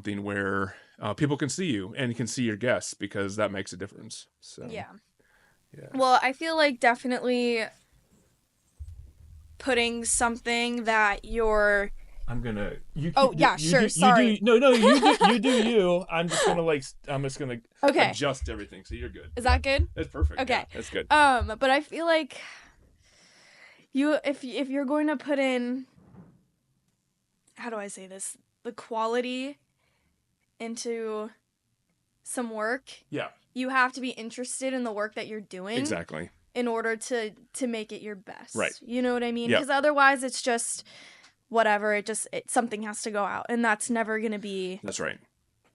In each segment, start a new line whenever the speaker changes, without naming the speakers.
something where people can see you and can see your guests, because that makes a difference. So
yeah. Well, I feel like definitely putting something that you're...
I'm gonna.
Sorry.
You do you. I'm just gonna adjust everything, so you're good.
Is that good?
That's perfect.
Okay,
yeah, that's good.
But I feel like if you're going to put in, how do I say this, the quality into some work.
Yeah.
You have to be interested in the work that you're doing.
Exactly.
In order to make it your best.
Right.
You know what I mean?
Yep.
Because otherwise it's just whatever. Something has to go out, and that's never going to be...
That's right.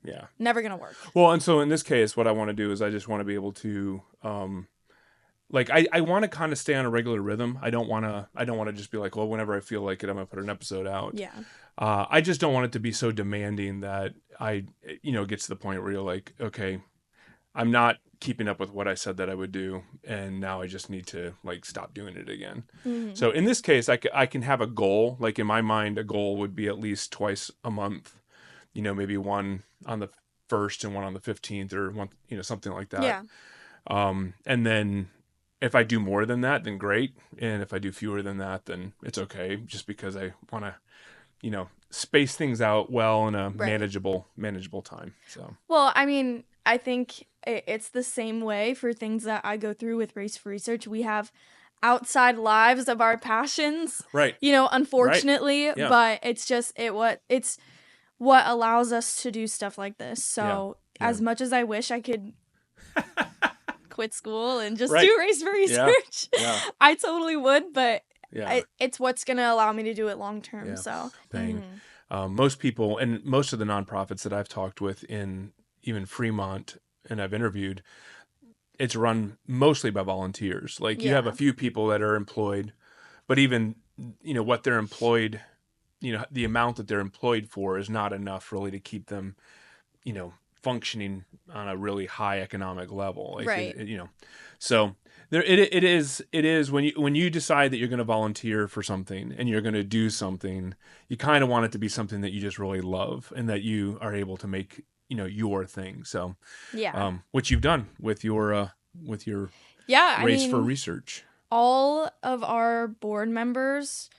Yeah.
Never going to work.
Well, and so in this case, what I want to do is I just want to be able to, I want to kind of stay on a regular rhythm. I don't want to just be like, well, whenever I feel like it, I'm going to put an episode out.
Yeah.
I just don't want it to be so demanding that it gets to the point where you're like, okay, I'm not keeping up with what I said that I would do, and now I just need to stop doing it again. Mm-hmm. So in this case, I can have a goal. Like in my mind, a goal would be at least twice a month, maybe one on the 1st and one on the 15th, or one, something like that.
Yeah.
And then if I do more than that, then great. And if I do fewer than that, then it's okay, just because I want to, space things out well in a manageable time. So,
well, I mean, I think it's the same way for things that I go through with Race for Research. We have outside lives of our passions,
right?
Unfortunately,
right. Yeah.
But it's just it's what allows us to do stuff like this. So as much as I wish I could quit school and just do Race for Research, I totally would. But it's what's going to allow me to do it long term. Yeah. So
most people and most of the nonprofits that I've talked with in even Fremont and I've interviewed, it's run mostly by volunteers. You have a few people that are employed, but even, what they're employed, the amount that they're employed for is not enough really to keep them, functioning on a really high economic level.
Right.
So there, it is when you decide that you're going to volunteer for something and you're going to do something, you kind of want it to be something that you just really love and that you are able to make, your thing. So, which you've done with your Race for Research.
All of our board members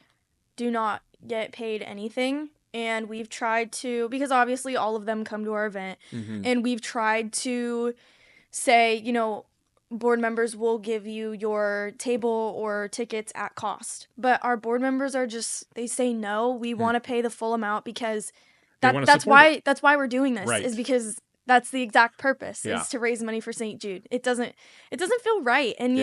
do not get paid anything. And we've tried to, because obviously all of them come to our event, and we've tried to say, board members will give you your table or tickets at cost. But our board members they say no, we want to pay the full amount, because that's why we're doing this, is because that's the exact purpose, is to raise money for St. Jude. It doesn't feel right. And,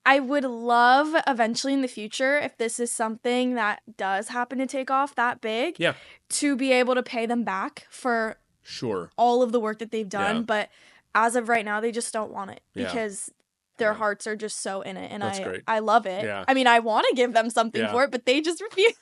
I would love eventually in the future, if this is something that does happen to take off that big, to be able to pay them back for all of the work that they've done. Yeah. But as of right now, they just don't want it, because their hearts are just so in it. And I love it. Yeah. I mean, I want to give them something for it, but they just refuse.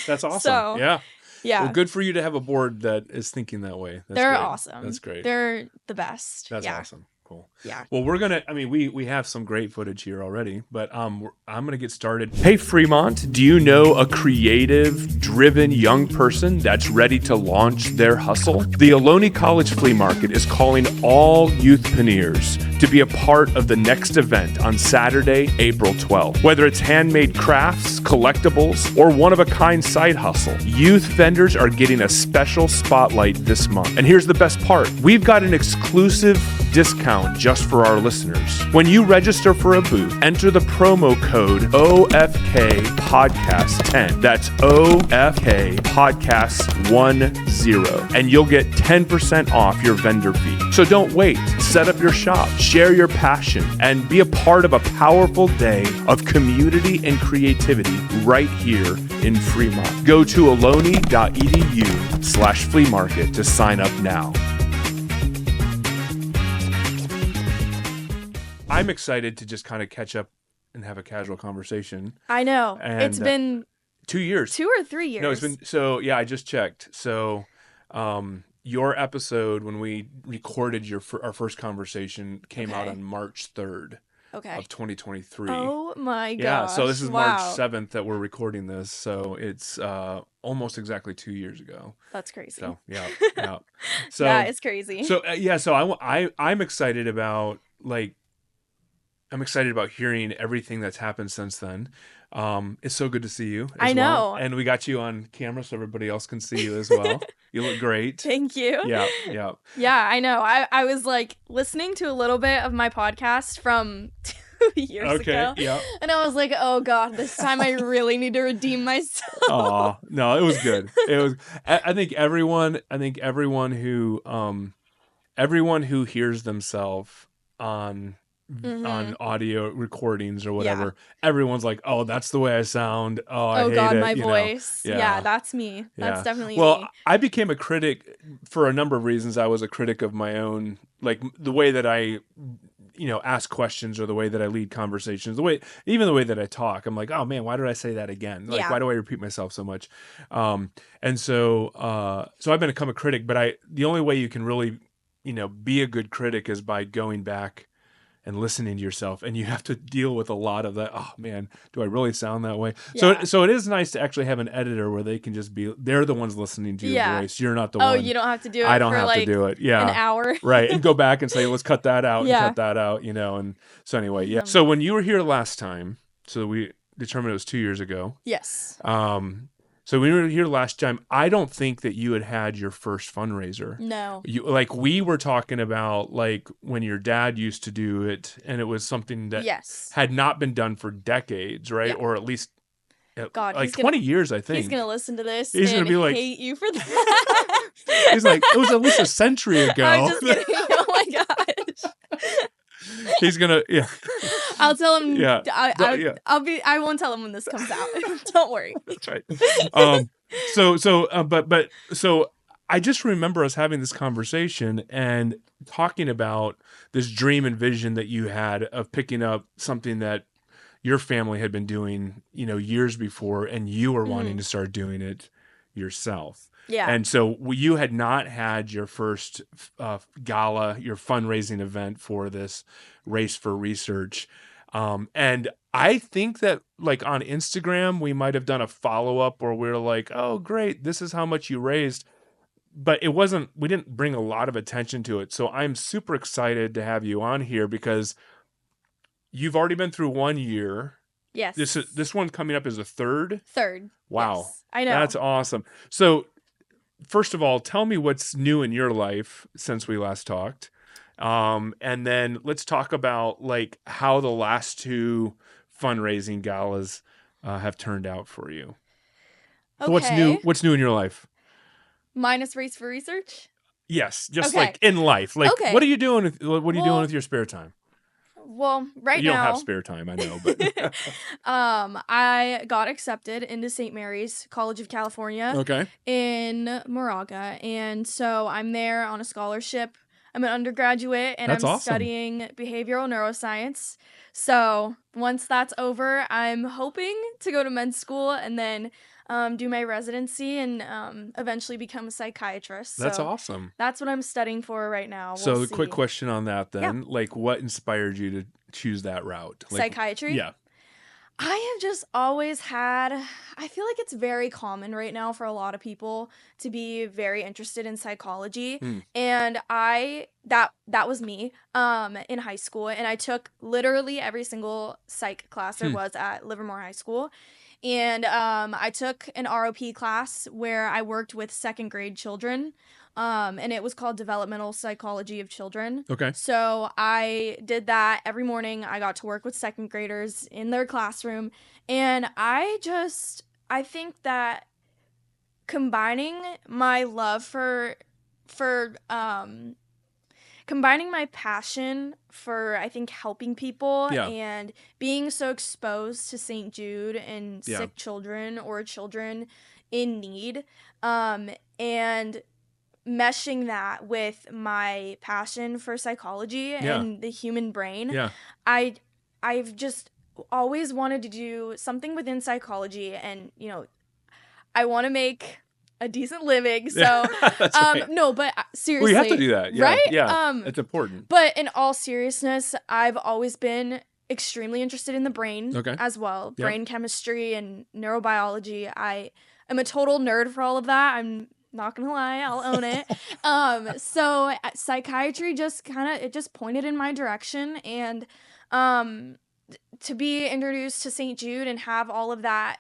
That's awesome.
So,
yeah. Well, good for you to have a board that is thinking that way.
They're awesome.
That's great.
They're the best.
That's awesome. Cool.
Yeah.
Well, we have some great footage here already, but I'm going to get started. Hey, Fremont, do you know a creative, driven young person that's ready to launch their hustle? The Ohlone College Flea Market is calling all youthpreneurs to be a part of the next event on Saturday, April 12th. Whether it's handmade crafts, collectibles, or one-of-a-kind side hustle, youth vendors are getting a special spotlight this month. And here's the best part. We've got an exclusive discount just for our listeners. When you register for a booth, enter the promo code OFK Podcast 10. That's OFK Podcast 10, and you'll get 10% off your vendor fee. So don't wait. Set up your shop, share your passion, and be a part of a powerful day of community and creativity right here in Fremont. Go to ohlone.edu/flea market to sign up now. I'm excited to just kind of catch up and have a casual conversation.
I know. And it's been
2 years.
2 or 3 years.
No, it's been, I just checked. So, your episode when we recorded our first conversation came out on March 3rd.
Okay.
of 2023.
Oh my gosh.
Yeah, so this is March
Wow.
7th that we're recording this, so it's almost exactly 2 years ago.
That's crazy.
So yeah. So
that is crazy.
So I'm excited about hearing everything that's happened since then. It's so good to see you as
I know.
well. And we got you on camera so everybody else can see you as well. You look great.
Thank you.
Yeah.
Yeah, I know. I was like listening to a little bit of my podcast from 2 years ago.
Yeah.
And I was like, oh God, this time I really need to redeem myself.
Oh, no, it was good. It was, I think everyone who hears themselves on audio recordings or whatever, everyone's like, oh, that's the way I sound. Oh, I hate
God,
it,
my voice. Yeah, that's me. That's definitely me.
Well, I became a critic for a number of reasons. I was a critic of my own, like the way that I, ask questions or the way that I lead conversations, even the way that I talk. I'm like, oh man, why did I say that again? Like, why do I repeat myself so much? And so I've become a critic, but the only way you can really, be a good critic is by going back and listening to yourself, and you have to deal with a lot of that. Oh man, do I really sound that way?
Yeah.
So it is nice to actually have an editor where they can just they're the ones listening to your voice. You're not the one.
Oh, you don't have to do it.
I don't
for
have to do it. Yeah,
an hour.
Right, and go back and say, let's cut that out and cut that out. And so anyway, yeah. So when you were here last time, so we determined it was 2 years ago.
Yes.
So when we were here last time, I don't think that you had your first fundraiser.
No.
We were talking about when your dad used to do it, and it was something that had not been done for decades, right? Yeah. Or at least 20 years, I think.
He's going to listen to this
he's
and
gonna be like,
hate you for that.
He's like, it was at least a century ago.
I'm just kidding. Oh my gosh.
He's gonna,
I'll tell him.
Yeah.
I won't tell him when this comes out. Don't worry.
That's right. So I just remember us having this conversation and talking about this dream and vision that you had of picking up something that your family had been doing, years before, and you were wanting to start doing it yourself.
Yeah.
And so you had not had your first gala, your fundraising event for this Race for Research. And I think that on Instagram, we might have done a follow-up where we're like, oh, great, this is how much you raised. But we didn't bring a lot of attention to it. So I'm super excited to have you on here because you've already been through 1 year.
Yes.
This one coming up is a third?
Third.
Wow.
Yes, I know.
That's awesome. So first of all, tell me what's new in your life since we last talked. And then let's talk about how the last two fundraising galas have turned out for you.
Okay.
So what's new in your life?
Minus Race for Research?
Yes, just in life. What are you doing with your spare time?
Well, now
you don't have spare time, I know, but
I got accepted into St. Mary's College of California in Moraga, and so I'm there on a scholarship. I'm an undergraduate, and I'm studying behavioral neuroscience. So once that's over, I'm hoping to go to med school and then do my residency and eventually become a psychiatrist.
That's awesome.
That's what I'm studying for right now.
So the quick question on that then, what inspired you to choose that route?
Psychiatry?
Yeah.
I have just always I feel like it's very common right now for a lot of people to be very interested in psychology. And that was me in high school. And I took literally every single psych class there was at Livermore High School. And I took an ROP class where I worked with second grade children. And it was called Developmental Psychology of Children.
Okay.
So I did that every morning. I got to work with second graders in their classroom. And I think that combining my love combining my passion for, I think, helping people and being so exposed to St. Jude and sick children or children in need, and meshing that with my passion for psychology and the human brain, I've just always wanted to do something within psychology, and I want to make a decent living. So no, but seriously,
we have to do that,
right?
Yeah, it's important.
But in all seriousness, I've always been extremely interested in the brain as well.
Yep.
Brain chemistry and neurobiology. I am a total nerd for all of that. I'm not gonna lie, I'll own it. So psychiatry just pointed in my direction, and to be introduced to St. Jude and have all of that,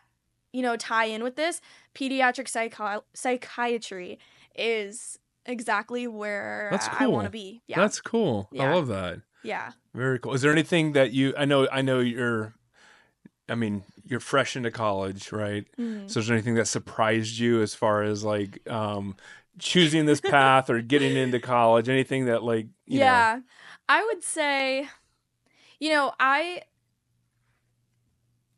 tie in with this, pediatric psychiatry is exactly where I want to be. Yeah.
That's cool. Yeah. I love that.
Yeah.
Very cool. Is there anything that I know you're fresh into college, right? Mm-hmm. So is there anything that surprised you as far as like choosing this path or getting into college? Anything that like, you know?
I would say, I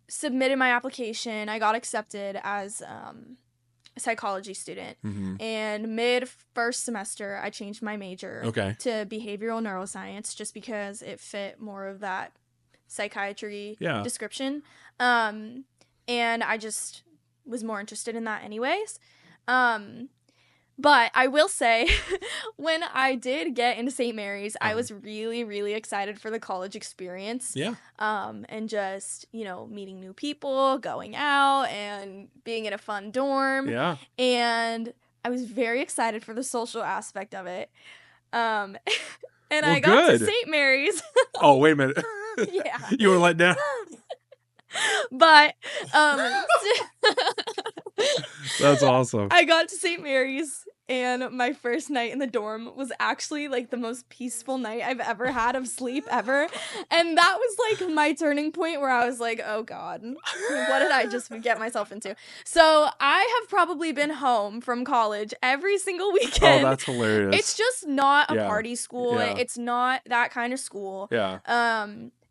submitted my application. I got accepted as a psychology student. Mm-hmm. And mid first semester, I changed my major to behavioral neuroscience just because it fit more of that psychiatry description. And I just was more interested in that anyways. But I will say, when I did get into St. Mary's, I was really, really excited for the college experience. Yeah. And just, meeting new people, going out, and being in a fun dorm. Yeah. And I was very excited for the social aspect of it. And I got to St. Mary's.
Oh, wait a minute.
Yeah.
You were let down.
But
that's awesome.
I got to St. Mary's, and my first night in the dorm was actually like the most peaceful night I've ever had of sleep ever. And that was like my turning point where I was like, oh God, what did I just get myself into? So I have probably been home from college every single weekend.
Oh, that's hilarious.
It's just not a party school. Yeah. It's not that kind of school.
Yeah.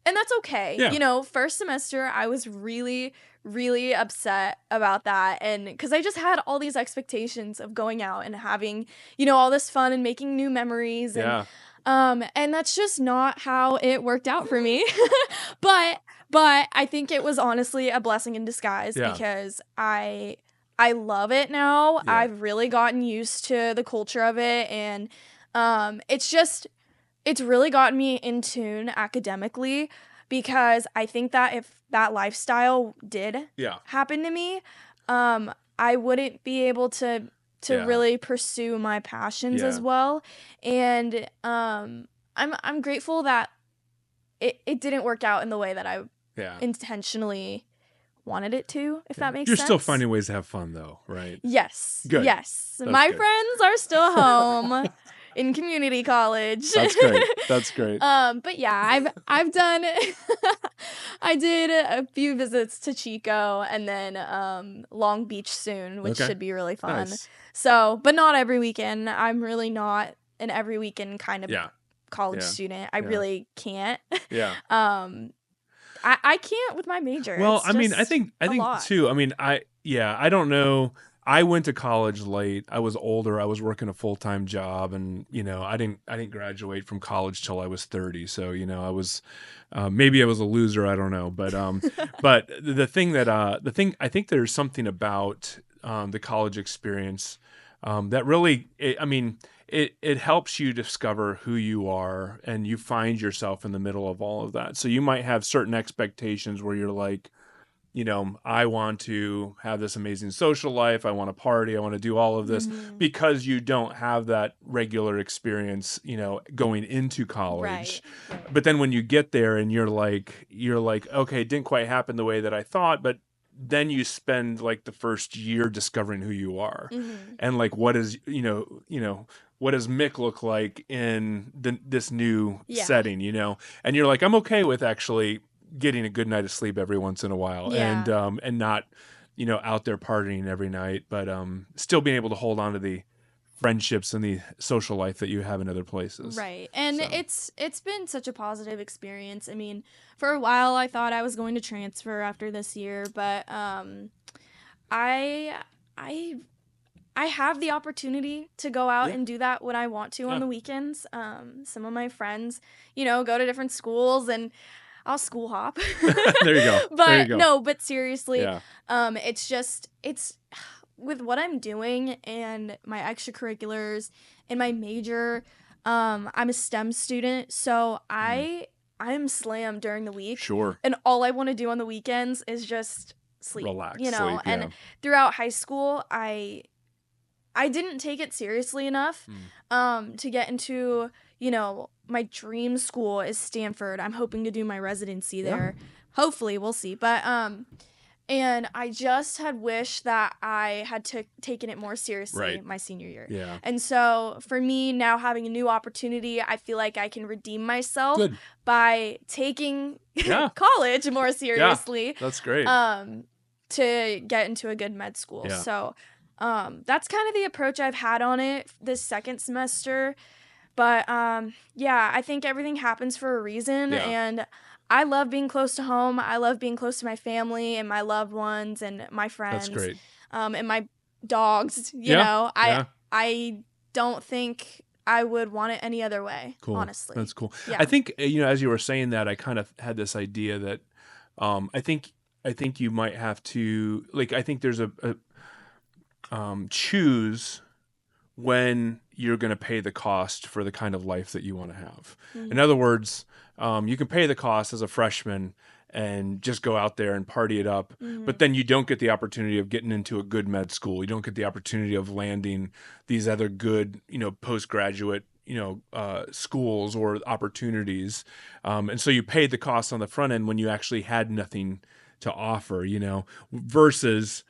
And that's okay. Yeah. First semester, I was really, really upset about that. And because I just had all these expectations of going out and having, all this fun and making new memories. And, and that's just not how it worked out for me. But I think it was honestly a blessing in disguise because I love it now. Yeah. I've really gotten used to the culture of it. And it's really gotten me in tune academically, because I think that if that lifestyle did happen to me, I wouldn't be able to really pursue my passions as well. And I'm grateful that it didn't work out in the way that I intentionally wanted it to, if that makes sense.
You're still finding ways to have fun though, right?
Yes.
Good.
Yes. My friends are still home. In community college.
That's great.
But yeah, I've done I did a few visits to Chico, and then Long Beach soon, which should be really fun. Nice. So, but not every weekend. I'm really not an every weekend kind of college student. I really can't.
Yeah.
I can't with my major.
Well, I mean, I think too. I mean, I don't know. I went to college late. I was older. I was working a full-time job, and I didn't graduate from college till I was 30. So I was maybe I was a loser. I don't know, but but the thing I think there's something about the college experience that really it helps you discover who you are, and you find yourself in the middle of all of that. So you might have certain expectations where you're like, I want to have this amazing social life. I want to party. I want to do all of this because you don't have that regular experience, going into college. Right. But then when you get there and you're like, okay, it didn't quite happen the way that I thought, but then you spend like the first year discovering who you are and like, what is, what does Mick look like in this new setting, and you're like, I'm okay with actually getting a good night of sleep every once in a while and not, out there partying every night, but still being able to hold on to the friendships and the social life that you have in other places.
Right. And it's been such a positive experience. I mean, for a while I thought I was going to transfer after this year, but I have the opportunity to go out and do that when I want to on the weekends. Some of my friends, go to different schools, and I'll school hop.
There you go.
But no, but seriously, it's with what I'm doing and my extracurriculars and my major. I'm a STEM student, so I I'm slammed during the week.
Sure.
And all I want to do on the weekends is just sleep.
Relax,
you know,
sleep,
and
yeah.
throughout high school, I didn't take it seriously enough to get into, you know, my dream school is Stanford. I'm hoping to do my residency there. Hopefully, we'll see. But and I just had wished that I had taken it more seriously my senior year.
Yeah.
And so for me now having a new opportunity, I feel like I can redeem myself by taking college more seriously.
Yeah, that's great.
To get into a good med school.
Yeah.
So that's kind of the approach I've had on it this second semester. But I think everything happens for a reason. And I love being close to home. I love being close to my family and my loved ones and my friends.
That's great.
And my dogs, you know. I don't think I would want it any other way, honestly.
That's cool.
Yeah.
I think, you know, as you were saying that, I kind of had this idea that I think you might have to, like, I think there's a choose when you're going to pay the cost for the kind of life that you want to have. In other words, you can pay the cost as a freshman and just go out there and party it up, but then you don't get the opportunity of getting into a good med school. You don't get the opportunity of landing these other good, you know, postgraduate, you know, schools or opportunities. And so you paid the cost on the front end when you actually had nothing to offer, you know, versus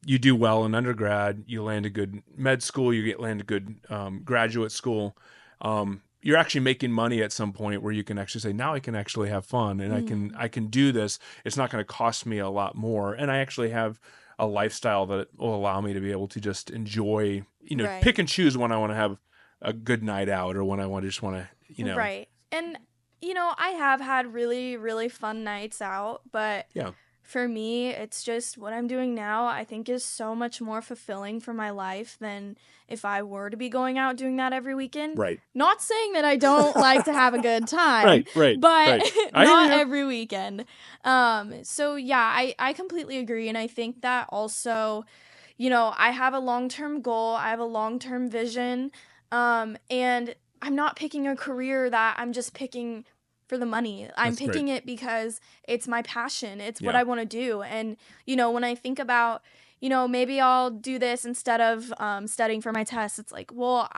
you do well in undergrad, you land a good med school, land a good graduate school. You're actually making money at some point where you can actually say, now I can actually have fun and I can do this. It's not going to cost me a lot more. And I actually have a lifestyle that will allow me to be able to just enjoy, you know, pick and choose when I want to have a good night out or when I just want to, you know.
Right. And, you know, I have had really, really fun nights out, but for me, it's just what I'm doing now, I think is so much more fulfilling for my life than if I were to be going out doing that every weekend.
Right.
Not saying that I don't like to have a good time.
Right.
But not every weekend. So yeah, I completely agree. And I think that also, you know, I have a long-term goal. I have a long-term vision. And I'm not picking a career that I'm just picking for the money. I'm picking it because it's my passion. It's what I want to do. And, you know, when I think about, you know, maybe I'll do this instead of studying for my test, it's like, well,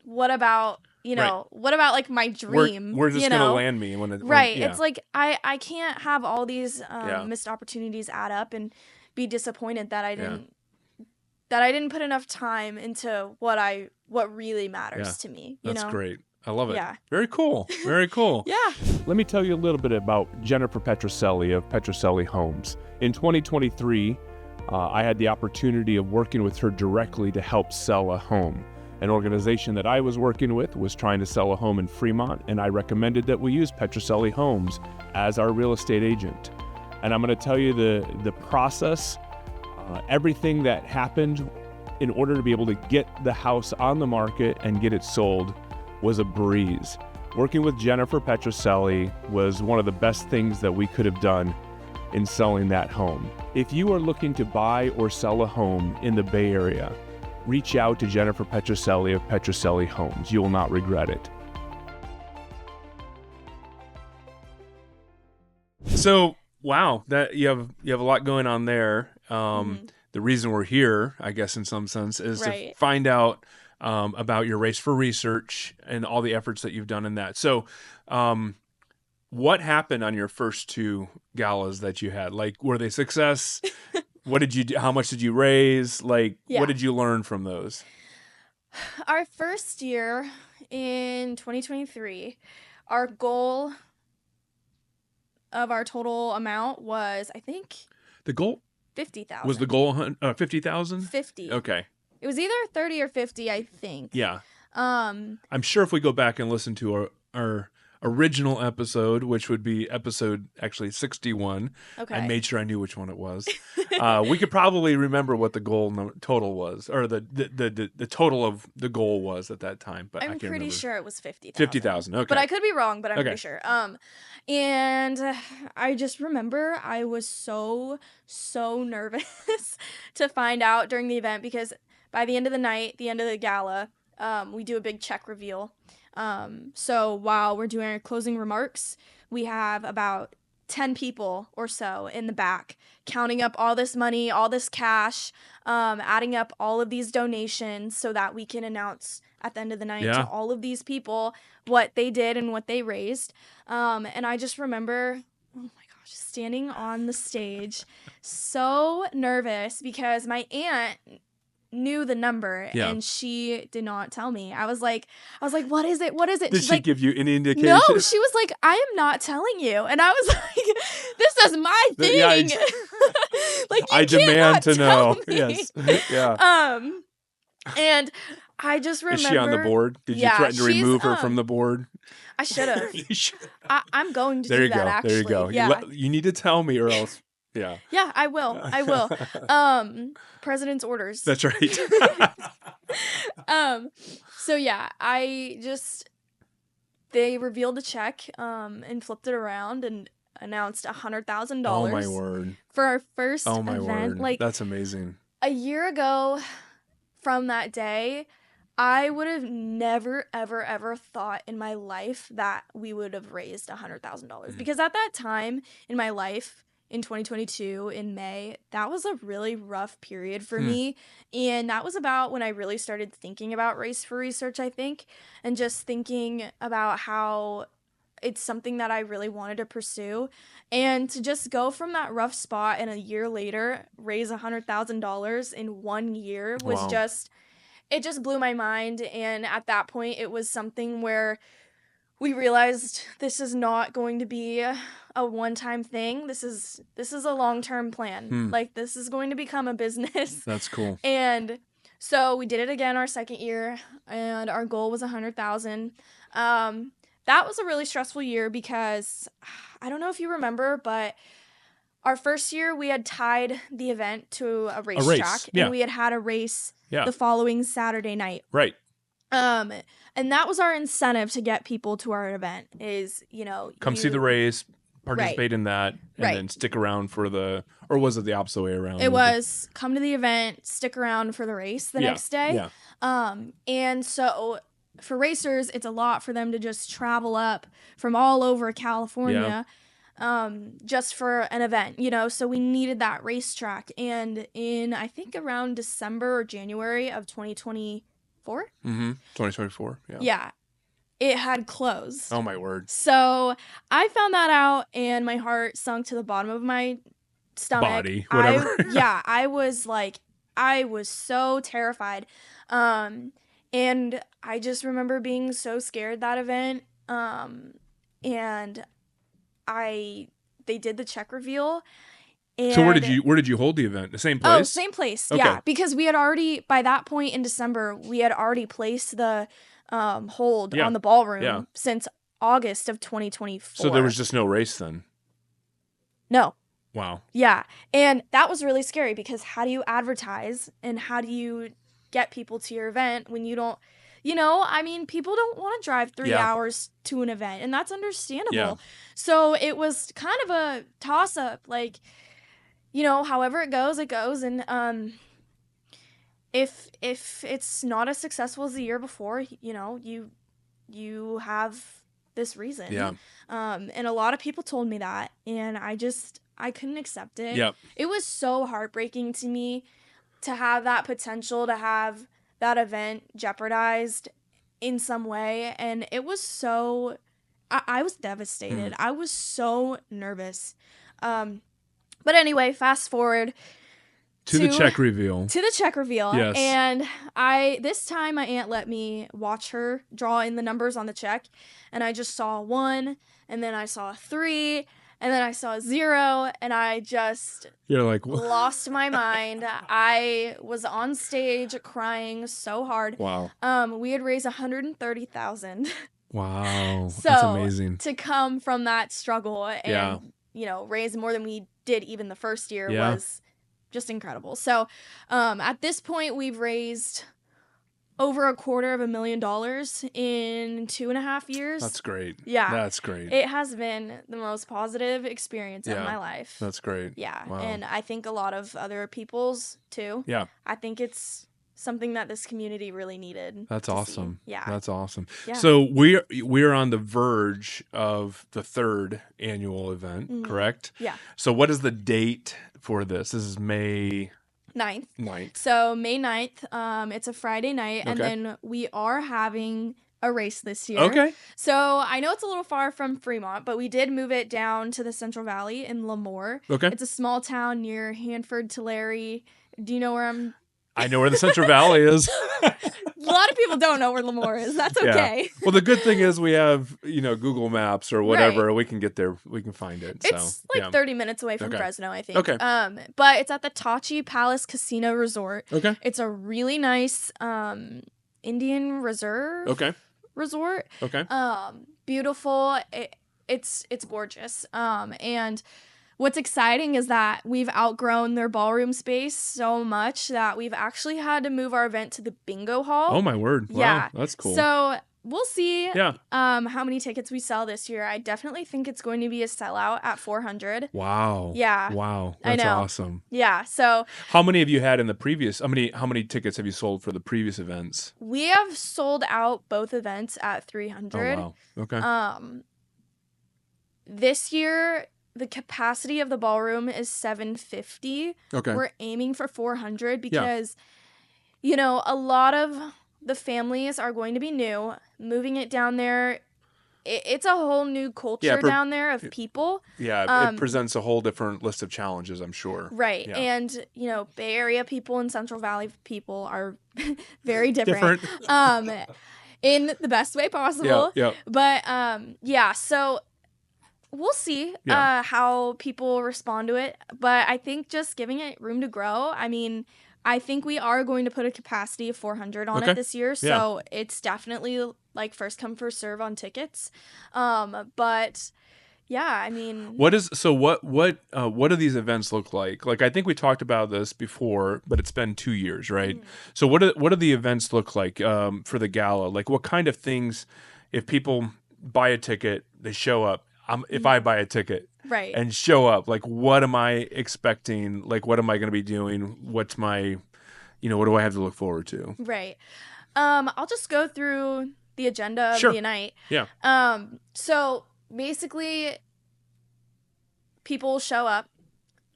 what about, you know, what about like my dream?
Where's this going to land me?
It's like, I can't have all these missed opportunities add up and be disappointed that I didn't put enough time into what really matters to me. You
That's
know?
great. I love it.
Yeah.
Very cool. Very cool.
Yeah.
Let me tell you a little bit about Jennifer Petrocelli of Petrocelli Homes. In 2023, I had the opportunity of working with her directly to help sell a home. An organization that I was working with was trying to sell a home in Fremont, and I recommended that we use Petrocelli Homes as our real estate agent. And I'm going to tell you the process, everything that happened in order to be able to get the house on the market and get it sold was a breeze. Working with Jennifer Petrocelli was one of the best things that we could have done in selling that home. If you are looking to buy or sell a home in the Bay Area, reach out to Jennifer Petrocelli of Petrocelli Homes. You will not regret it. So, wow, that you have a lot going on there. The reason we're here, I guess, in some sense, is to find out about your Race for Research and all the efforts that you've done in that. So, what happened on your first two galas that you had? Like, were they success? What did you do? How much did you raise? Like, what did you learn from those?
Our first year in 2023, our goal of our total amount was, I think,
the goal
50,000.
Was the goal 50,000?
50.
Okay.
It was either 30 or 50, I think.
Yeah. I'm sure if we go back and listen to our original episode, which would be episode actually 61, I made sure I knew which one it was. We could probably remember what the goal total was, or the total of the goal was at that time. But
I'm pretty sure it was 50,000.
50,000. Okay.
But I could be wrong, but I'm pretty sure. And I just remember I was so nervous to find out during the event, because by the end of the night, the end of the gala, we do a big check reveal. So while we're doing our closing remarks, we have about 10 people or so in the back counting up all this money, all this cash, adding up all of these donations so that we can announce at the end of the night to all of these people what they did and what they raised. And I just remember, oh my gosh, standing on the stage, so nervous because my aunt knew the number and she did not tell me. I was like, what is it? What is it?
Did
She's
she
like,
give you any indication?
No, she was like, I am not telling you. And I was like, this is my thing.
Yeah,
like, you
I
can't
demand
not
to
tell
know.
me.
Yes. Yeah.
And I just remember.
Is she on the board? Did you threaten to remove her from the board?
I should have. I'm going to
there
do
you
that,
go.
actually.
There you go.
Yeah.
You need to tell me or else. Yeah.
Yeah, I will. President's orders.
That's right.
So yeah, they revealed the check, and flipped it around and announced $100,000.
Oh my word.
For our first event.
Word.
Like,
that's amazing.
A year ago from that day, I would have never, ever, ever thought in my life that we would have raised $100,000. Because at that time in my life, in 2022, in May, that was a really rough period for me. And that was about when I really started thinking about Race for Research, I think, and just thinking about how it's something that I really wanted to pursue. And to just go from that rough spot and a year later raise $100,000 in 1 year was it just blew my mind. And at that point, it was something where we realized this is not going to be a one-time thing. This is a long-term plan. Like, this is going to become a business.
That's cool.
And so we did it again our second year, and our goal was $100,000. That was a really stressful year because I don't know if you remember, but our first year we had tied the event to a racetrack, and we had a race the following Saturday night.
Right.
And that was our incentive to get people to our event is,
come see the race, participate in that, and then stick around for or was it the opposite way around?
It was come to the event, stick around for the race the next day.
Yeah.
And so for racers, it's a lot for them to just travel up from all over California just for an event, so we needed that racetrack. And in, I think, around December or January of 2024,
2024. Yeah.
Yeah. It had closed.
Oh my word.
So I found that out and my heart sunk to the bottom of my stomach.
Body, whatever.
I was so terrified. And I just remember being so scared that event. And they did the check reveal. And
so where did you hold the event? The same place?
Oh, same place. Okay. Yeah, because we had already, by that point in December, we had already placed the hold on the ballroom since August of 2024.
So there was just no race then?
No.
Wow.
Yeah. And that was really scary because how do you advertise and how do you get people to your event when you don't, people don't want to drive 3 hours to an event, and that's understandable. Yeah. So it was kind of a toss-up, like, however it goes, it goes. And if it's not as successful as the year before, you have this reason.
Yeah.
And a lot of people told me that, and I couldn't accept it.
Yep.
It was so heartbreaking to me to have that potential to have that event jeopardized in some way. And it was so, I was devastated. I was so nervous. But anyway, fast forward
to the check reveal.
Yes. And this time my aunt let me watch her draw in the numbers on the check. And I just saw 1, and then I saw 3, and then I saw 0, and
you're like, what?
Lost my mind. I was on stage crying so hard.
Wow.
We had raised $130,000.
Wow.
So
that's amazing.
To come from that struggle and raise more than we did even the first year was just incredible. So at this point we've raised over $250,000 in 2.5 years.
That's great.
Yeah.
That's great.
It has been the most positive experience of my life.
That's great.
Yeah.
Wow.
And I think a lot of other people's too.
Yeah.
I think it's something that this community really needed.
That's awesome.
Yeah.
That's awesome.
Yeah.
So we're on the verge of the 3rd annual event, correct?
Yeah.
So what is the date for this? This is May
9th. So May 9th, it's a Friday night, and then we are having a race this year.
Okay.
So I know it's a little far from Fremont, but we did move it down to the Central Valley in Lemoore.
Okay.
It's a small town near Hanford, Tulare. Do you know where
I know where the Central Valley is.
A lot of people don't know where Lemoore is. That's okay.
Yeah. Well, the good thing is we have, Google Maps or whatever. Right. We can get there. We can find it.
It's 30 minutes away from Fresno, I think.
Okay.
But it's at the Tachi Palace Casino Resort.
Okay.
It's a really nice Indian Reserve resort.
Okay.
Beautiful. It's gorgeous. And what's exciting is that we've outgrown their ballroom space so much that we've actually had to move our event to the bingo hall.
Oh my word. Wow.
Yeah.
That's cool.
So we'll see how many tickets we sell this year. I definitely think it's going to be a sellout at 400.
Wow.
Yeah.
Wow. That's awesome.
Yeah. So
how many have you had in the previous, how many tickets have you sold for the previous events?
We have sold out both events at 300.
Oh, wow. Okay.
This year, the capacity of the ballroom is 750.
Okay.
We're aiming for 400 because, a lot of the families are going to be new. Moving it down there, it's a whole new culture down there of people.
Yeah, it presents a whole different list of challenges, I'm sure.
Right. Yeah. And, Bay Area people and Central Valley people are very different. In the best way possible.
Yeah.
But, so we'll see how people respond to it. But I think just giving it room to grow, I think we are going to put a capacity of 400 on it this year. So it's definitely like first come, first serve on tickets. But yeah, what
do these events look like? Like, I think we talked about this before, but it's been 2 years, right? Mm-hmm. So what do the events look like for the gala? Like, what kind of things, if people buy a ticket, they show up, if I buy a ticket and show up, like, what am I expecting? Like, what am I going to be doing? What's my, what do I have to look forward to?
Right. I'll just go through the agenda of the night.
Yeah.
So basically, people show up.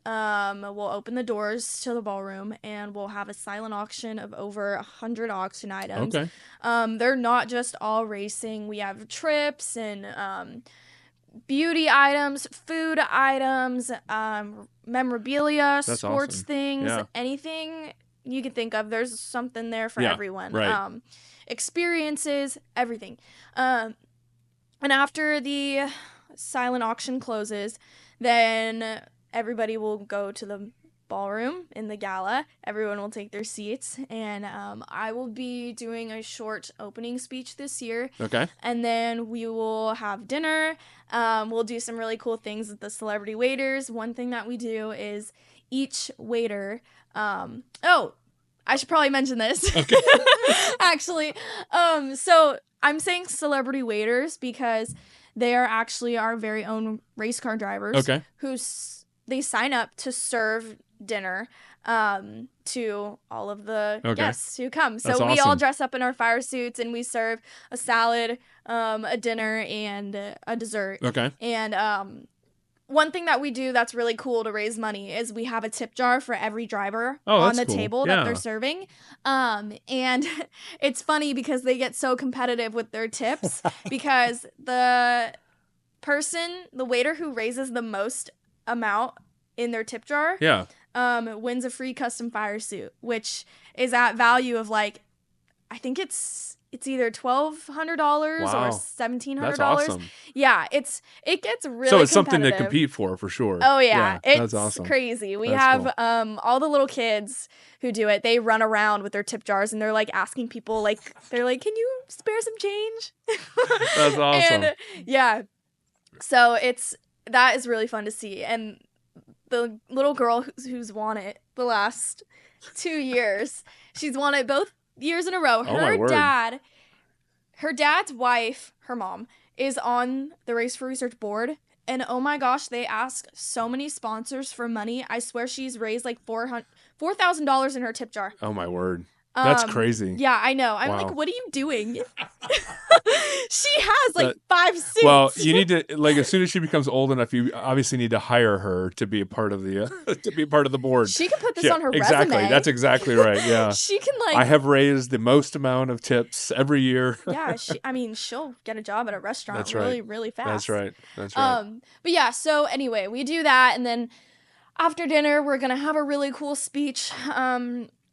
We'll open the doors to the ballroom, and we'll have a silent auction of over 100 auction items.
Okay.
They're not just all racing. We have trips and beauty items, food items, memorabilia,
That's
sports
awesome.
things,
Yeah.
anything you can think of. There's something there for everyone.
Right.
Experiences, everything. And after the silent auction closes, then everybody will go to the ballroom in the gala. Everyone will take their seats, and I will be doing a short opening speech this year.
Okay.
And then we will have dinner. We'll do some really cool things with the celebrity waiters. One thing that we do is each waiter. I should probably mention this. Okay. Actually, so I'm saying celebrity waiters because they are actually our very own race car drivers.
Okay.
They sign up to serve dinner to all of the guests who come. So
That's
we
awesome.
all dress up in our fire suits, and we serve a salad, a dinner, and a dessert.
Okay.
And one thing that we do that's really cool to raise money is we have a tip jar for every driver on the table that they're serving. And it's funny because they get so competitive with their tips because the waiter who raises the most amount in their tip jar wins a free custom fire suit, which is at value of I think it's either $1,200 or $1,700.
That's awesome.
Yeah, it gets really
so it's something to
competitive.
compete for sure.
Oh yeah, it's
that's awesome.
Crazy. We
that's
have
cool.
All the little kids who do it. They run around with their tip jars, and they're asking people they're like, "Can you spare some change?"
That's awesome.
And yeah, so that is really fun to see. And the little girl who's won it the last 2 years, she's won it both years in a row. Her dad's wife, her mom, is on the Race for Research board, and oh my gosh, they ask so many sponsors for money. I swear she's raised $4,000 in her tip jar.
Oh my word. That's crazy.
Yeah, I know. I'm like,
Wow.
what are you doing? She has like 5 suits.
Well, you need to, like, as soon as she becomes old enough, you obviously need to hire her to be a part of the board.
She can put this on her
exactly.
resume.
That's exactly right. Yeah.
She can like.
I have raised the most amount of tips every year.
Yeah, she'll get a job at a restaurant
That's
really,
right.
really fast.
That's right.
But yeah. So anyway, we do that, and then after dinner, we're gonna have a really cool speech.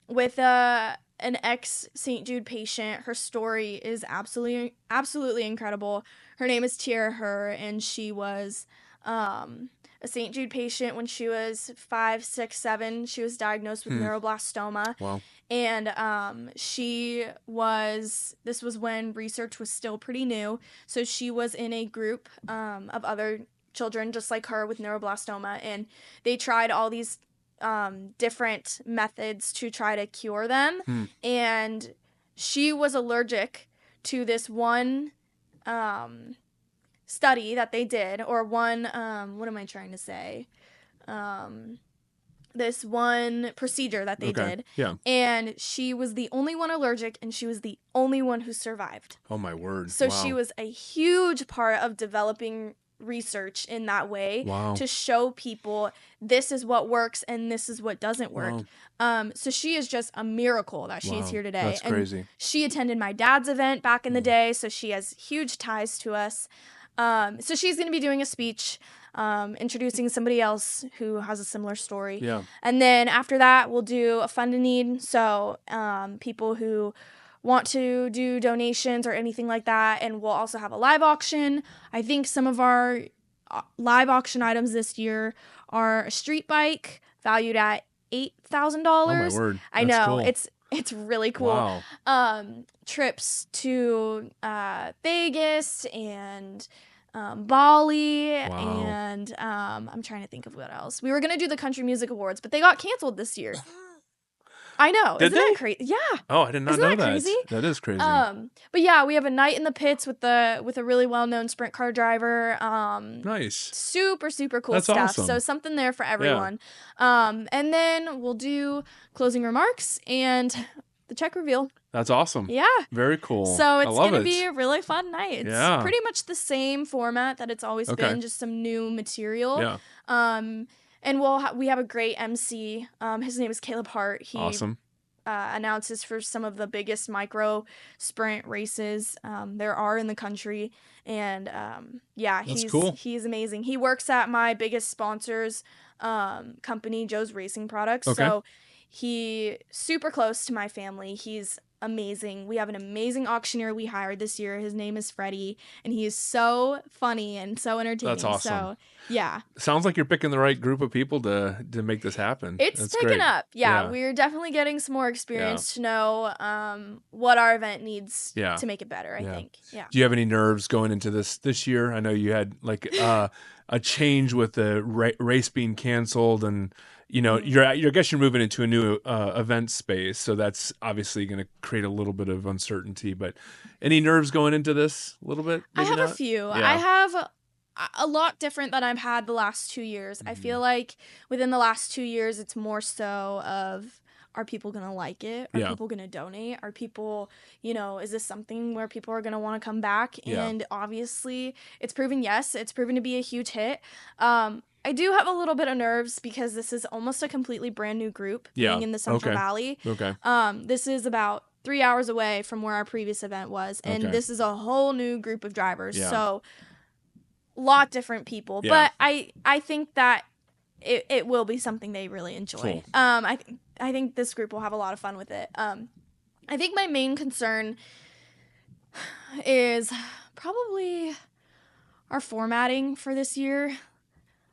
With an ex St. Jude patient. Her story is absolutely incredible. Her name is Tiara Her, and she was a St. Jude patient when she was 5, 6, 7. She was diagnosed with neuroblastoma.
Wow.
And this was when research was still pretty new. So she was in a group of other children just like her with neuroblastoma, and they tried all these different methods to try to cure them. And she was allergic to this one study that they did, or one, what am I trying to say? This one procedure that they did.
Yeah.
And she was the only one allergic, and she was the only one who survived.
Oh, my word.
So
wow.
She was a huge part of developing research in that way to show people this is what works and this is what doesn't work. So she is just a miracle that she's here today.
That's crazy.
And she attended my dad's event back in the day, so she has huge ties to us. So she's going to be doing a speech, introducing somebody else who has a similar story.
Yeah.
And then after that, we'll do a fund a need. So people who want to do donations or anything like that, and we'll also have a live auction. I think some of our live auction items this year are a street bike valued at $8,000.
Oh, my word. That's
I know.
Cool.
It's really cool.
Wow.
Trips to Vegas and Bali, and I'm trying to think of what else. We were going to do the Country Music Awards, but they got canceled this year. I know. Isn't that crazy? Yeah.
Oh, I did not know that.
Crazy?
That is crazy.
But yeah, we have a night in the pits with a really well-known sprint car driver.
Nice.
Super cool
That's
stuff.
awesome.
So something there for everyone. And then we'll do closing remarks and the check reveal.
That's awesome.
Yeah.
Very cool.
So it's going to be a really fun night. It's pretty much the same format that it's always been, just some new material.
Yeah.
And we have a great MC. His name is Caleb Hart. He announces for some of the biggest micro sprint races there are in the country. And
cool.
He's amazing. He works at my biggest sponsor's company, Joe's Racing Products.
Okay.
So he's super close to my family. He's amazing. We have an amazing auctioneer we hired this year. His name is Freddie, and he is so funny and so entertaining.
That's awesome.
So, yeah.
Sounds like you're picking the right group of people to make this happen.
It's picking up. Yeah, we're definitely getting some more experience to know what our event needs to make it better, I think. Yeah.
Do you have any nerves going into this year? I know you had like a change with the race being canceled, and I guess you're moving into a new event space, so that's obviously going to create a little bit of uncertainty. But any nerves going into this? A little bit?
I have a few. Yeah. I have a lot different than I've had the last 2 years. I feel like within the last 2 years, it's more so of, are people going to like it? Are people going to donate? Are people, is this something where people are going to want to come back? And obviously, it's proven it's proven to be a huge hit. I do have a little bit of nerves because this is almost a completely brand new group being in the Central Valley.
Okay.
This is about 3 hours away from where our previous event was, and this is a whole new group of drivers.
Yeah.
So, lot different people, but I think that it will be something they really enjoy.
Cool.
I think this group will have a lot of fun with it. I think my main concern is probably our formatting for this year.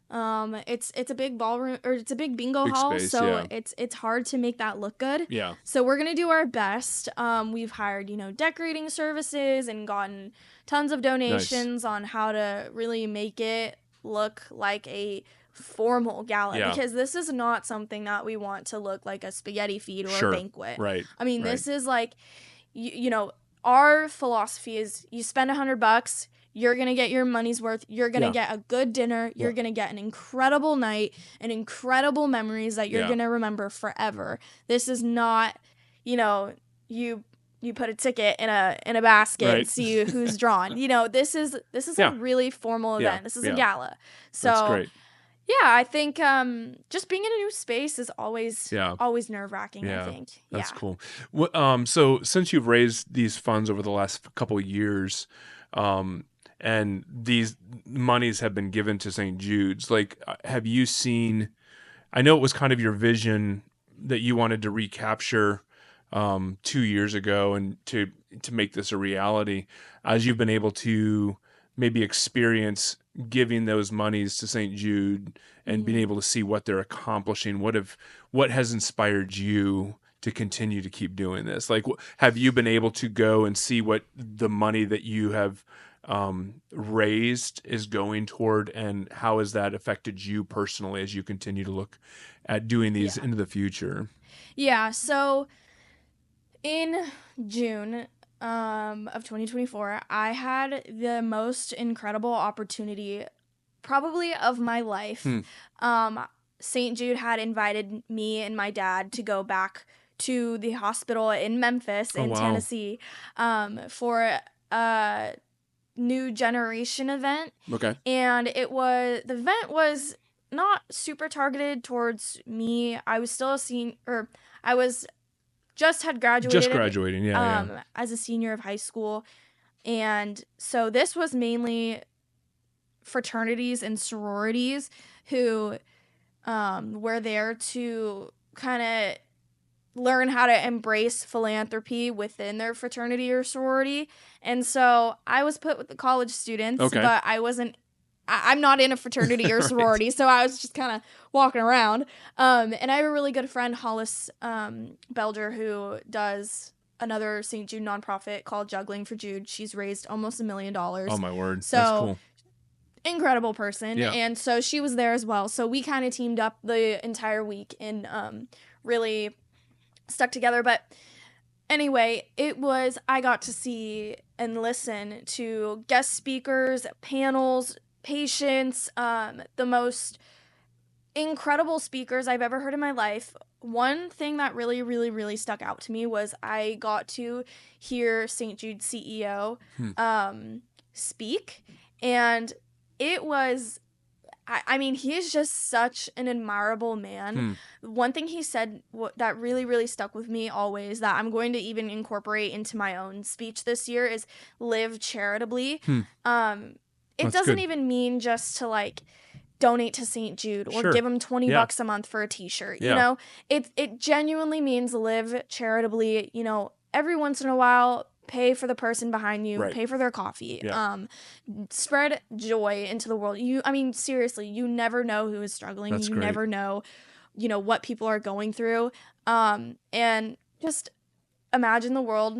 It's a big ballroom, or it's a big bingo hall,
space,
so it's hard to make that look good.
Yeah.
So we're gonna do our best. We've hired decorating services and gotten tons of donations on how to really make it look like a formal gala, because this is not something that we want to look like a spaghetti feed or a banquet.
Right.
I mean, this is like, our philosophy is you spend $100. You're going to get your money's worth. You're going to get a good dinner. You're going to get an incredible night and incredible memories that you're going to remember forever. This is not, you put a ticket in a basket and see who's drawn. You know, this is a really formal event. This is a gala. So
that's great.
Yeah, I think just being in a new space is always nerve-wracking, I think.
That's cool. So since you've raised these funds over the last couple of years, and these monies have been given to St. Jude's, like, have you seen, I know it was kind of your vision that you wanted to recapture 2 years ago and to make this a reality, as you've been able to maybe experience giving those monies to St. Jude and being able to see what they're accomplishing. What has inspired you to continue to keep doing this? Like, have you been able to go and see what the money that you have raised is going toward, and how has that affected you personally as you continue to look at doing these into the future?
Yeah. So in June of 2024, I had the most incredible opportunity probably of my life. St. Jude had invited me and my dad to go back to the hospital in Memphis in Tennessee for a new generation event.
Okay.
And the event was not super targeted towards me. I was still a senior, or I was just had graduated.
Just graduating,
as a senior of high school. And so this was mainly fraternities and sororities who were there to kind of learn how to embrace philanthropy within their fraternity or sorority. And so I was put with the college students, but I'm not in a fraternity or sorority, so I was just kind of walking around. And I have a really good friend, Hollis Belger, who does another St. Jude nonprofit called Juggling for Jude. She's raised almost $1 million.
Oh, my word.
So,
that's cool.
Incredible person.
Yeah.
And so she was there as well. So we kind of teamed up the entire week and really stuck together. But anyway, I got to see and listen to guest speakers, panels, patients, the most incredible speakers I've ever heard in my life. One thing that really, really, really stuck out to me was I got to hear St. Jude's CEO speak, and it was, I mean, he is just such an admirable man. One thing he said that really, really stuck with me always, that I'm going to even incorporate into my own speech this year, is live charitably. It doesn't even mean just to, like, donate to St. Jude or give them $20 a month for a t-shirt. You know, it genuinely means live charitably. You know, every once in a while, pay for the person behind you, pay for their coffee, spread joy into the world. I mean, seriously, you never know who is struggling.
That's
you
great.
never know, you know, what people are going through. And just imagine the world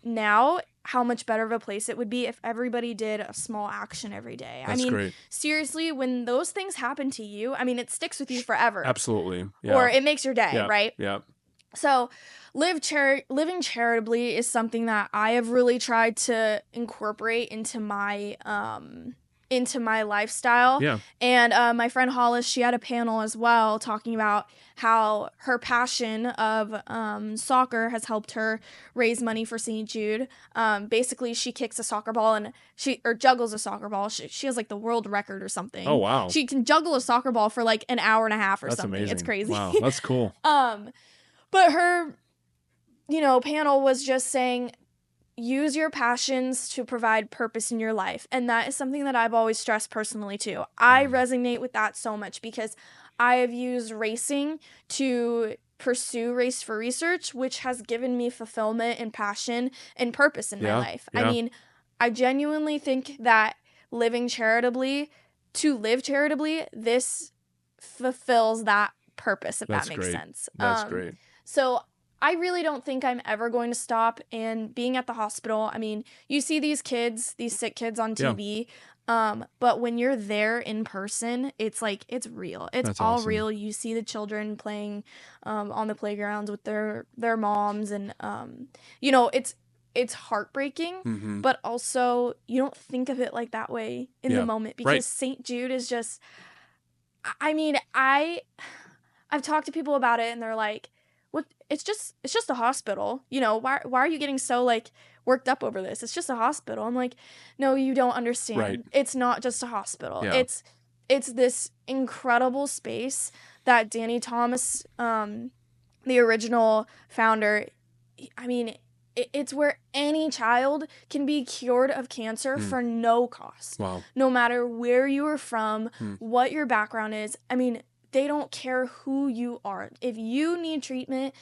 now, how much better of a place it would be if everybody did a small action every day.
That's great.
Seriously, when those things happen to you, I mean, it sticks with you forever.
Absolutely. Yeah.
Or it makes your day, right?
Yeah.
So living charitably is something that I have really tried to incorporate into my lifestyle.
Yeah.
And my friend Hollis, she had a panel as well talking about how her passion of soccer has helped her raise money for St. Jude. Basically, she kicks a soccer ball and juggles a soccer ball. She has like the world record or something.
Oh, wow.
She can juggle a soccer ball for like an hour and a half or
That's
something.
amazing.
It's crazy.
Wow, that's cool.
But her, panel was just saying, use your passions to provide purpose in your life. And that is something that I've always stressed personally too. I resonate with that so much because I have used racing to pursue Race for Research, which has given me fulfillment and passion and purpose in my life.
Yeah.
I mean, I genuinely think that to live charitably, this fulfills that purpose, if that makes sense.
That's great.
So I really don't think I'm ever going to stop. And being at the hospital, I mean, you see these sick kids on TV, but when you're there in person, it's like, it's real. It's all awesome. Real. You see the children playing on the playgrounds with their moms, and it's heartbreaking, but also you don't think of it like that way in the moment, because St. Jude is just, I mean, I've talked to people about it and they're like, it's just a hospital. You know, why are you getting so like worked up over this? It's just a hospital. I'm like, no, you don't understand.
Right.
It's not just a hospital.
Yeah.
It's this incredible space that Danny Thomas, the original founder, I mean, it's where any child can be cured of cancer for no cost.
Wow.
No matter where you are from, what your background is. I mean, they don't care who you are. If you need treatment,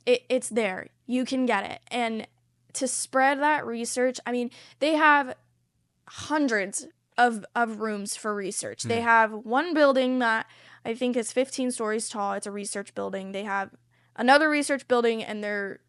it's there. You can get it. And to spread that research, I mean, they have hundreds of rooms for research. They have one building that I think is 15 stories tall. It's a research building. They have another research building, and they're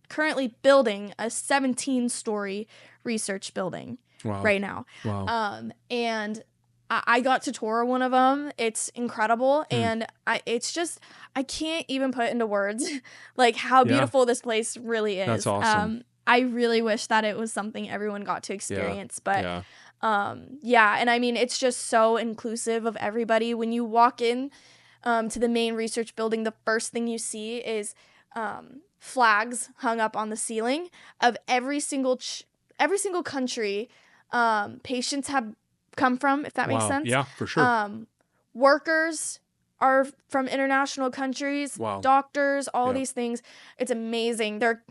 currently building a 17-story research building right now.
Wow.
And I got to tour one of them. It's incredible. And it's just, I can't even put into words like how beautiful this place really is.
That's awesome.
I really wish that it was something everyone got to experience. But and I mean, it's just so inclusive of everybody. When you walk in to the main research building, the first thing you see is flags hung up on the ceiling of every single country patients have come from, if that makes sense.
Yeah, for sure.
Workers are from international countries.
Wow.
Doctors, all these things. It's amazing. They're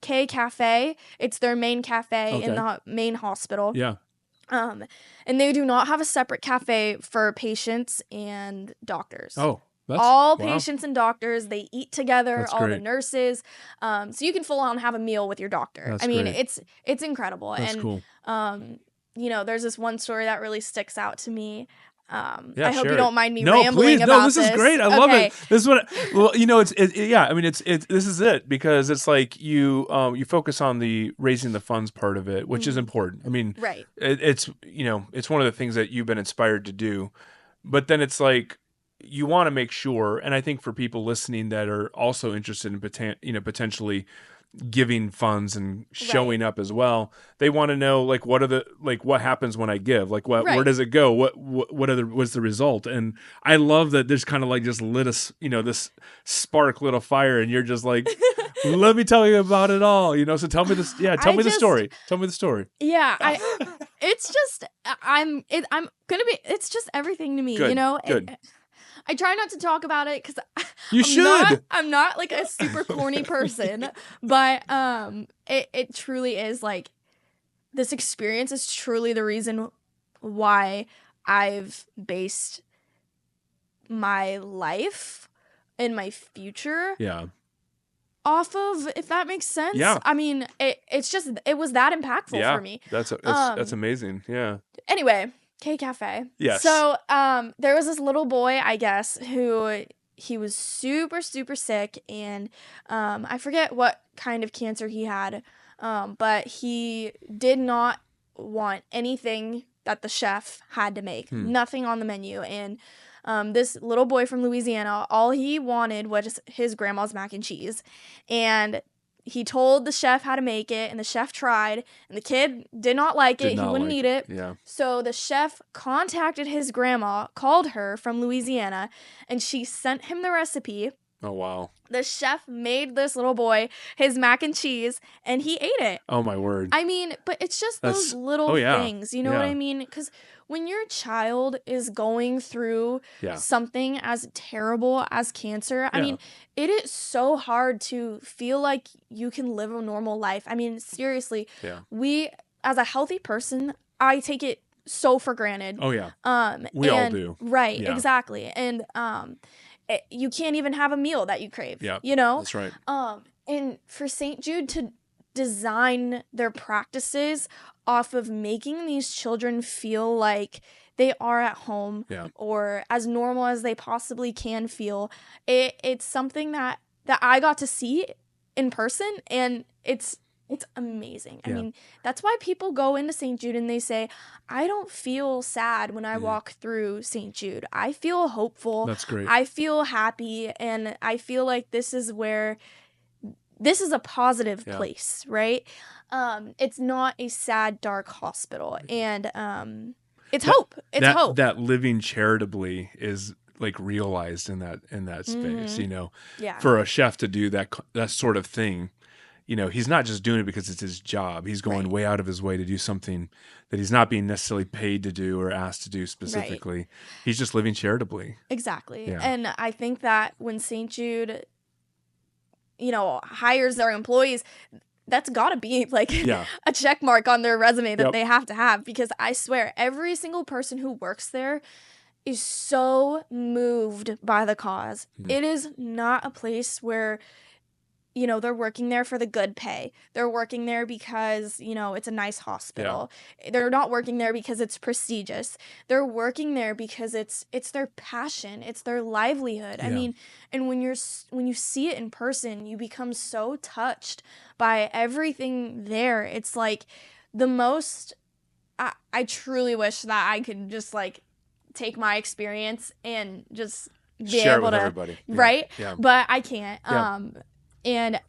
K Cafe. It's their main cafe in the main hospital.
Yeah.
And they do not have a separate cafe for patients and doctors.
Oh,
all patients and doctors, they eat together.
That's
all
great.
the nurses, so you can full on have a meal with your doctor.
That's
I mean,
great.
it's incredible.
That's
and
cool.
You know, there's this one story that really sticks out to me. I hope
share
you
it.
don't mind me
No,
rambling
please.
about
No, this is great. I love it. This is what. Well, you know, yeah. I mean, it's this is it, because it's like you focus on the raising the funds part of it, which is important. I mean,
right.
It's you know, it's one of the things that you've been inspired to do, but then it's like you want to make sure, and I think for people listening that are also interested in potentially giving funds and showing up as well, they want to know like what happens when I give, like where does it go, what's the result. And I love that there's kind of like just lit this spark, lit a fire, and you're just like let me tell you about it all, so tell me this. Tell me the story.
It's just it's just everything to me.
Good.
I try not to talk about it because I'm not like a super corny person, but it truly is like this experience is truly the reason why I've based my life and my future off of, if that makes sense.
Yeah.
I mean, it was that impactful for me.
That's amazing. Yeah.
Anyway. K Cafe.
Yes.
So, there was this little boy, I guess, who he was super, super sick, and I forget what kind of cancer he had, but he did not want anything that the chef had to make, nothing on the menu, and this little boy from Louisiana, all he wanted was his grandma's mac and cheese, and he told the chef how to make it, and the chef tried, and the kid did not like it. He wouldn't eat it.
Yeah.
So the chef contacted his grandma, called her from Louisiana, and she sent him the recipe.
Oh, wow.
The chef made this little boy his mac and cheese, and he ate it.
Oh, my word.
I mean, but it's just those little things. You know what I mean? Because when your child is going through something as terrible as cancer, I mean, it is so hard to feel like you can live a normal life. I mean, seriously, we, as a healthy person, I take it so for granted.
Oh, yeah. We all do.
Right,
Yeah.
exactly. And you can't even have a meal that you crave.
Yeah, that's right.
And for St. Jude to design their practices off of making these children feel like they are at home or as normal as they possibly can feel, it's something that I got to see in person, and it's amazing. I mean, that's why people go into St. Jude and they say, I don't feel sad when I walk through St. Jude. I feel hopeful.
That's great.
I feel happy, and I feel like this is a positive place, right? It's not a sad, dark hospital, and it's hope. It's hope.
That living charitably is like realized in that space, you know,
Yeah.
for a chef to do that sort of thing. You know, he's not just doing it because it's his job. He's going way out of his way to do something that he's not being necessarily paid to do or asked to do specifically. Right. He's just living charitably.
Exactly.
Yeah.
And I think that when St. Jude, you know, hires their employees, that's got to be like a check mark on their resume that they have to have, because I swear every single person who works there is so moved by the cause. It is not a place where, you know, they're working there for the good pay. They're working there because, you know, it's a nice hospital. Yeah. They're not working there because it's prestigious. They're working there because it's their passion. It's their livelihood. Yeah. I mean, and when you see it in person, you become so touched by everything there. It's like the most, I truly wish that I could just like take my experience and just be
share
able
it with
to,
everybody.
Right?
Yeah.
But I can't.
Yeah.
And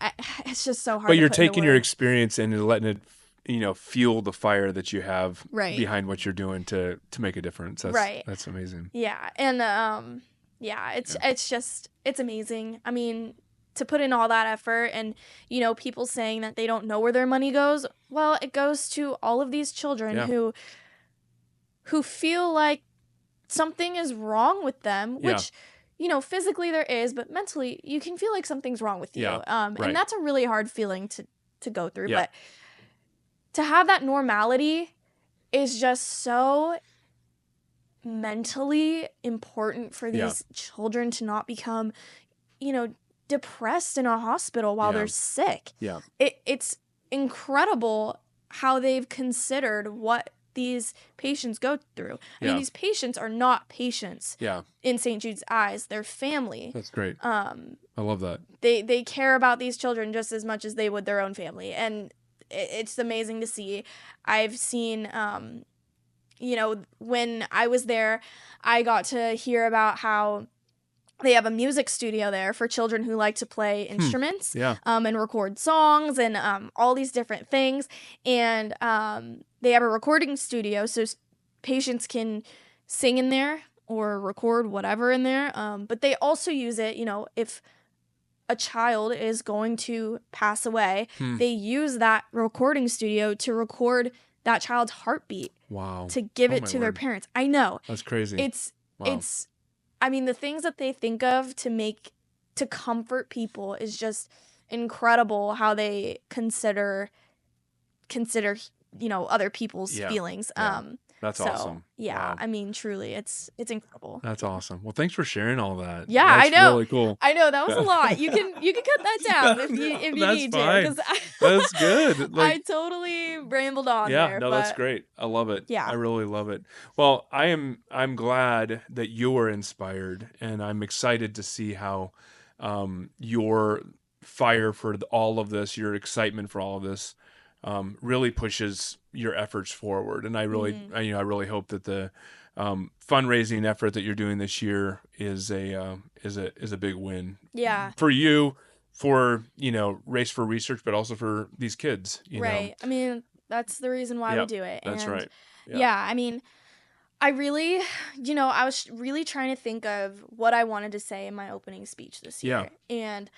it's just so hard.
But you're taking your experience and you're letting it, you know, fuel the fire that you have behind what you're doing to make a difference. That's amazing.
Yeah. And it's amazing. I mean, to put in all that effort and, you know, people saying that they don't know where their money goes. Well, it goes to all of these children who feel like something is wrong with them, which you know, physically there is, but mentally you can feel like something's wrong with you. And that's a really hard feeling to go through. But to have that normality is just so mentally important for these children to not become, you know, depressed in a hospital while they're sick. Yeah. It's incredible how they've considered what these patients go through. I mean, these patients are not patients in St. Jude's eyes. They're family.
That's great. I love that.
They care about these children just as much as they would their own family. And it's amazing to see. I've seen, you know, when I was there, I got to hear about how they have a music studio there for children who like to play instruments and record songs and all these different things. And they have a recording studio so patients can sing in there or record whatever in there. But they also use it, you know, if a child is going to pass away, they use that recording studio to record that child's heartbeat.
Wow.
To give it to their parents. I know.
That's crazy.
It's I mean, the things that they think of to comfort people is just incredible, how they consider, you know, other people's feelings.
That's awesome.
Yeah,
wow.
I mean, truly, it's incredible.
That's awesome. Well, thanks for sharing all that.
Yeah,
that's
I know.
Really cool.
I know that was a lot. You can cut that down if you need
fine.
to.
That's good.
I totally rambled on there.
Yeah, no, that's great. I love it.
Yeah,
I really love it. Well, I'm glad that you're inspired, and I'm excited to see how your fire for all of this, your excitement for all of this, really pushes your efforts forward. And I really, I really hope that the fundraising effort that you're doing this year is a big win.
Yeah.
For you, for, you know, Race for Research, but also for these kids. You know?
I mean, that's the reason why we do it.
That's right.
Yeah. I mean, I really, you know, I was really trying to think of what I wanted to say in my opening speech this year. Yeah. And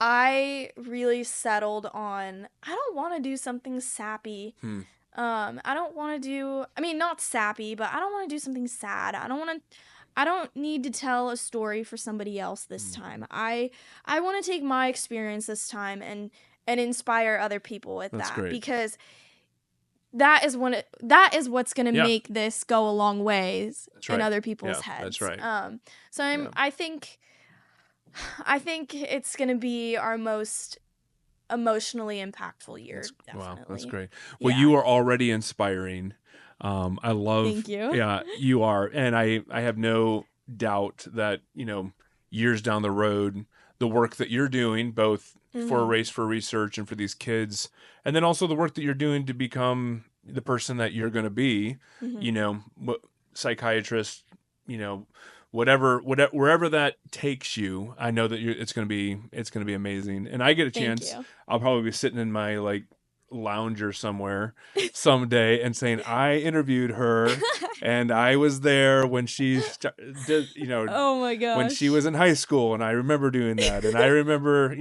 I really settled on, I don't want to do something sappy. I don't want to do, I mean, not sappy, but I don't want to do something sad. I don't need to tell a story for somebody else this time. I want to take my experience this time and inspire other people with that. Great. Because that is what's going to make this go a long ways in other people's heads.
That's right.
So I think it's going to be our most emotionally impactful year. Definitely.
Wow, that's great. Well, you are already inspiring. I love.
Thank you.
Yeah, you are, and I have no doubt that, you know, years down the road, the work that you're doing, both for Race for Research and for these kids, and then also the work that you're doing to become the person that you're going to be, you know, psychiatrist, you know, wherever that takes you, I know that it's going to be amazing. And I get a chance, I'll probably be sitting in my like lounger somewhere someday and saying, I interviewed her and I was there when she did,
Oh my gosh.
when she was in high school, and I remember doing that. And I remember,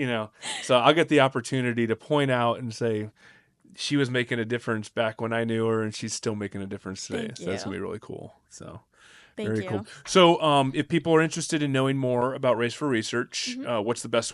so I'll get the opportunity to point out and say, she was making a difference back when I knew her, and she's still making a difference today.
Thank
So that's
you.
going to be really cool. So
Thank
very
you.
cool. So if people are interested in knowing more about Race for Research, what's the best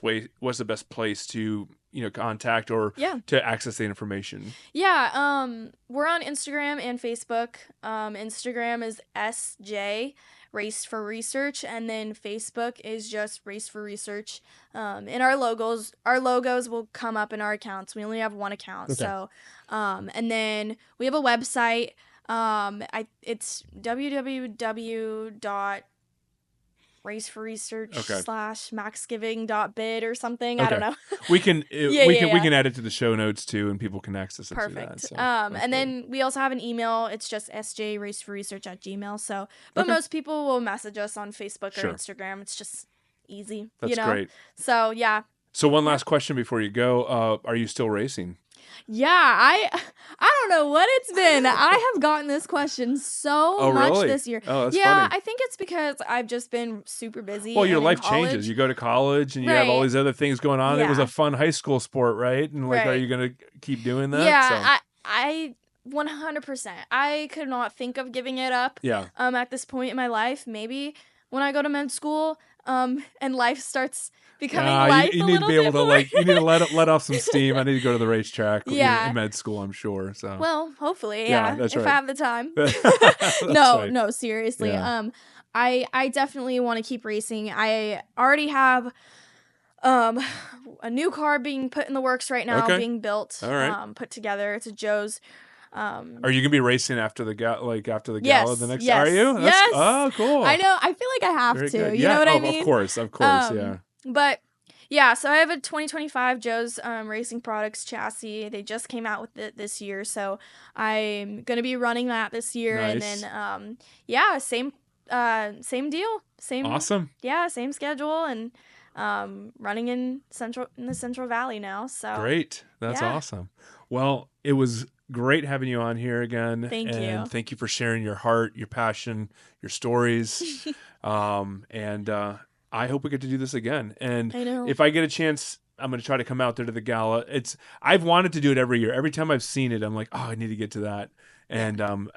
place to, contact or to access the information?
Yeah, we're on Instagram and Facebook. Instagram is SJ Race for Research, and then Facebook is just Race for Research. And our logos will come up in our accounts. We only have one account, so and then we have a website. It's www.raceforresearch/maxgiving.bid or something. I don't know.
we can add it to the show notes too, and people can access it.
Perfect.
To that, so
and then we also have an email. It's just sjraceforresearch@gmail. So, but most people will message us on Facebook or Instagram. It's just easy.
That's great.
So yeah.
So one last question before you go: are you still racing?
Yeah, I don't know what it's been. I have gotten this question so much this year.
Oh, that's funny.
I think it's because I've just been super busy.
Well, your life changes. You go to college and you have all these other things going on.
Yeah.
It was a fun high school sport, right? And are you going to keep doing that?
Yeah, I 100%. I could not think of giving it up.
Yeah.
At this point in my life, maybe when I go to med school, and life starts becoming life.
You need to be able to you need to let off some steam. I need to go to I in med school, I'm sure. So
well, hopefully, that's if I have the time. No, seriously.
Yeah.
I definitely want to keep racing. I already have a new car being put in the works right now, being built,
all right.
Put together. It's a Joe's.
Are you gonna be racing after the gala
yes,
the next?
Yes,
are you?
Yes.
Oh, cool.
I know. I feel like I have
Very
to.
good.
You know what I mean?
Of course. Yeah.
But yeah, so I have a 2025 Joe's Racing Products chassis. They just came out with it this year, so I'm gonna be running that this year.
Nice.
And then same deal.
Awesome.
Yeah, same schedule, and running in the Central Valley now. So
great. That's awesome. Well, it was great having you on here again.
Thank you.
Thank you for sharing your heart, your passion, your stories. And I hope we get to do this again. And
I know.
if I get a chance, I'm going to try to come out there to the gala. I've wanted to do it every year. Every time I've seen it, I'm like, oh, I need to get to that. And I'm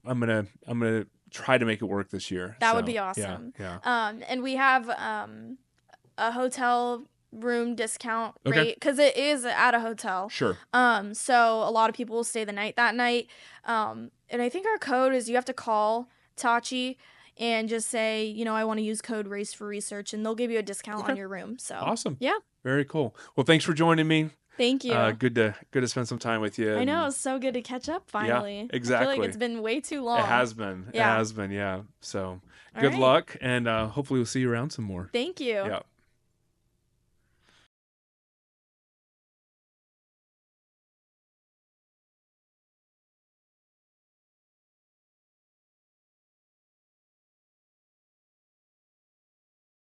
gonna try to make it work this year.
That would be awesome.
Yeah.
And we have a hotel room discount rate because it is at a hotel.
Sure.
So a lot of people will stay the night that night. And I think our code is you have to call Tachi and just say, I want to use code Race for Research, and they'll give you a discount on your room. So
awesome.
Yeah.
Very cool. Well, thanks for joining me.
Thank you.
Good to spend some time with you.
I know, it's so good to catch up finally.
Yeah, exactly.
I feel like it's been way too long.
It has been. Yeah. It has been, yeah. So
All
good
right.
luck, and hopefully we'll see you around some more.
Thank you.
Yeah.